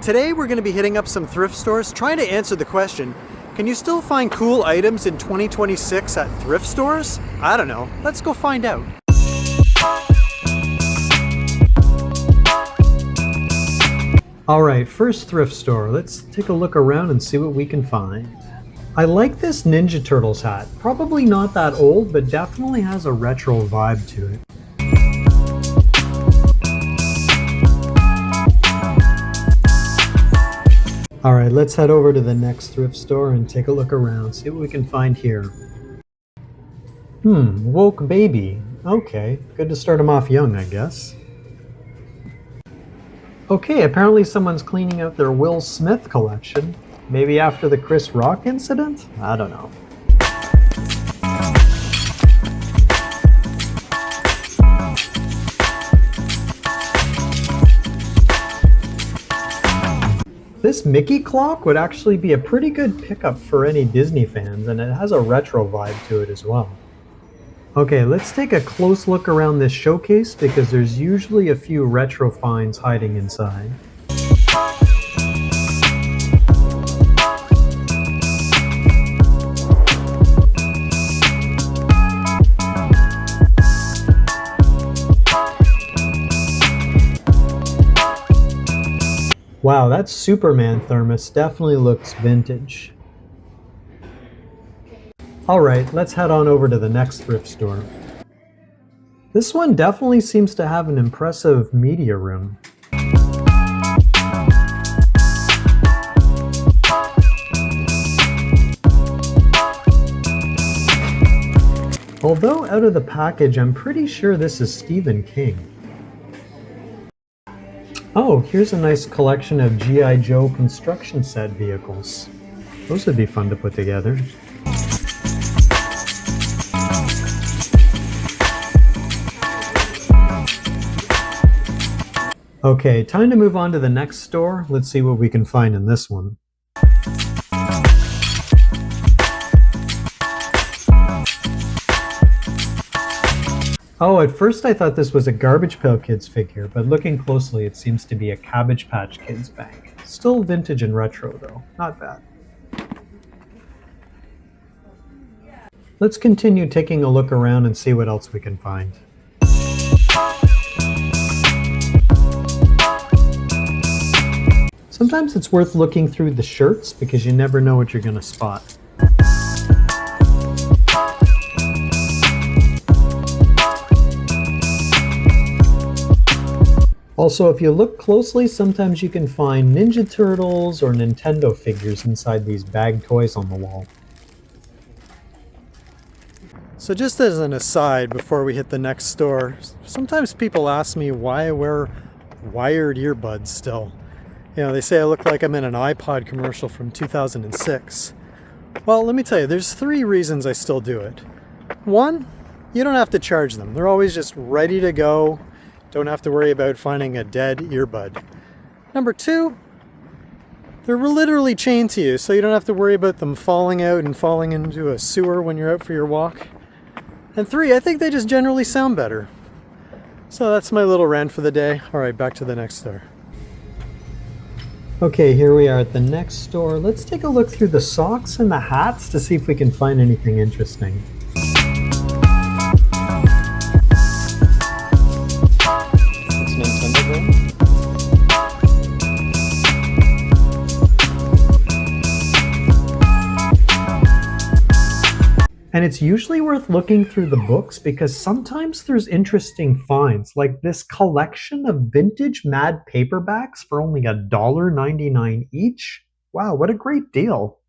Today we're going to be hitting up some thrift stores trying to answer the question, can you still find cool items in 2026 at thrift stores? I don't know. Let's go find out. Alright, first thrift store. Let's take a look around and see what we can find. I like this Ninja Turtles hat. Probably not that old, but definitely has a retro vibe to it. Alright, let's head over to the next thrift store and take a look around, see what we can find here. Woke baby. Okay, good to start him off young, I guess. Okay, apparently someone's cleaning out their Will Smith collection. Maybe after the Chris Rock incident? I don't know. This Mickey clock would actually be a pretty good pickup for any Disney fans, and it has a retro vibe to it as well. Okay, let's take a close look around this showcase because there's usually a few retro finds hiding inside. Wow, that Superman thermos definitely looks vintage. Alright, let's head on over to the next thrift store. This one definitely seems to have an impressive media room. Although out of the package, I'm pretty sure this is Stephen King. Oh, here's a nice collection of G.I. Joe construction set vehicles. Those would be fun to put together. Okay, time to move on to the next store. Let's see what we can find in this one. Oh, at first I thought this was a Garbage Pail Kids figure, but looking closely it seems to be a Cabbage Patch Kids bag. Still vintage and retro though, not bad. Let's continue taking a look around and see what else we can find. Sometimes it's worth looking through the shirts because you never know what you're going to spot. Also, if you look closely, sometimes you can find Ninja Turtles or Nintendo figures inside these bag toys on the wall. So just as an aside before we hit the next store, sometimes people ask me why I wear wired earbuds still. You know, they say I look like I'm in an iPod commercial from 2006. Well, let me tell you, there's 3 reasons I still do it. 1, you don't have to charge them. They're always just ready to go. Don't have to worry about finding a dead earbud. Number 2, they're literally chained to you, so you don't have to worry about them falling out and falling into a sewer when you're out for your walk. And 3, I think they just generally sound better. So that's my little rant for the day. All right, back to the next store. Okay, here we are at the next store. Let's take a look through the socks and the hats to see if we can find anything interesting. And it's usually worth looking through the books because sometimes there's interesting finds, like this collection of vintage Mad paperbacks for only $1.99 each. Wow, what a great deal.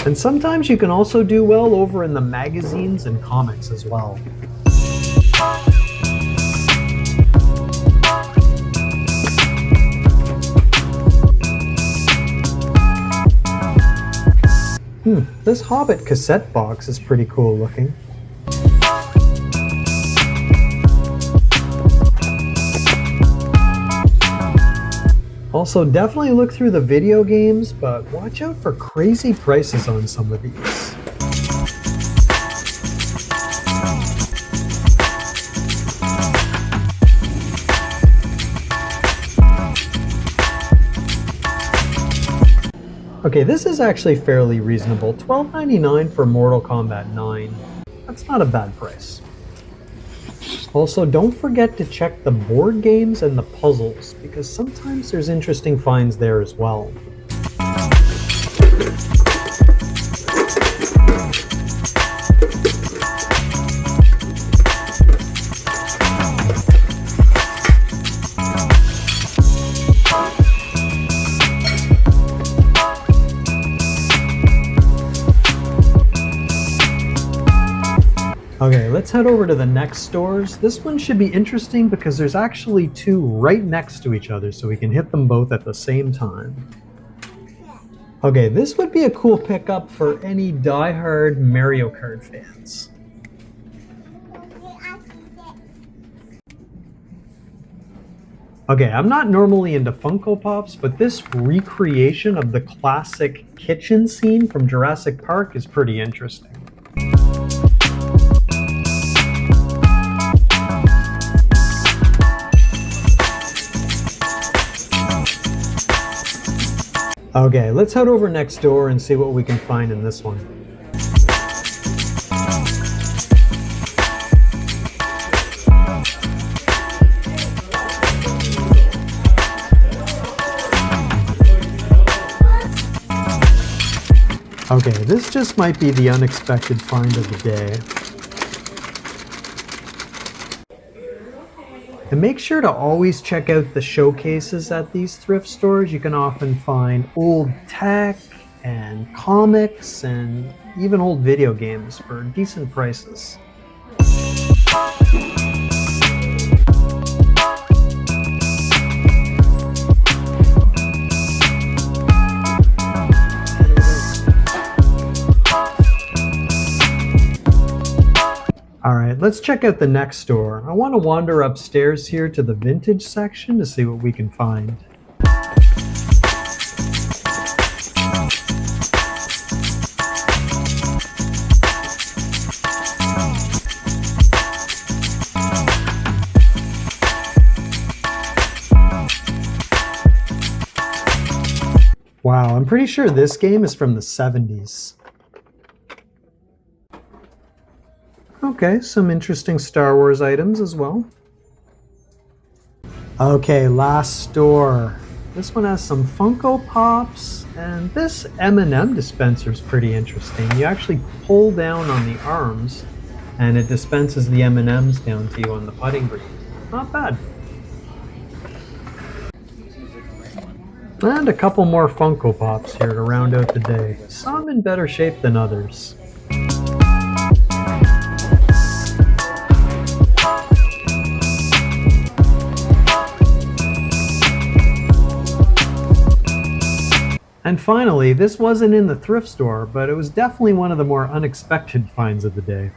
And sometimes you can also do well over in the magazines and comics as well. This Hobbit cassette box is pretty cool looking. Also, definitely look through the video games, but watch out for crazy prices on some of these. Okay, this is actually fairly reasonable. $12.99 for Mortal Kombat 9. That's not a bad price. Also, don't forget to check the board games and the puzzles, because sometimes there's interesting finds there as well. Okay, let's head over to the next stores. This one should be interesting because there's actually two right next to each other, so we can hit them both at the same time. Okay, this would be a cool pickup for any die-hard Mario Kart fans. Okay, I'm not normally into Funko Pops, but this recreation of the classic kitchen scene from Jurassic Park is pretty interesting. Okay, let's head over next door and see what we can find in this one. Okay, this just might be the unexpected find of the day. And make sure to always check out the showcases at these thrift stores. You can often find old tech and comics and even old video games for decent prices. Alright, let's check out the next store. I want to wander upstairs here to the vintage section to see what we can find. Wow, I'm pretty sure this game is from the 70s. Okay, some interesting Star Wars items as well. Okay, last store. This one has some Funko Pops, and this M&M dispenser is pretty interesting. You actually pull down on the arms, and it dispenses the M&Ms down to you on the putting green. Not bad. And a couple more Funko Pops here to round out the day. Some in better shape than others. And finally, this wasn't in the thrift store, but it was definitely one of the more unexpected finds of the day.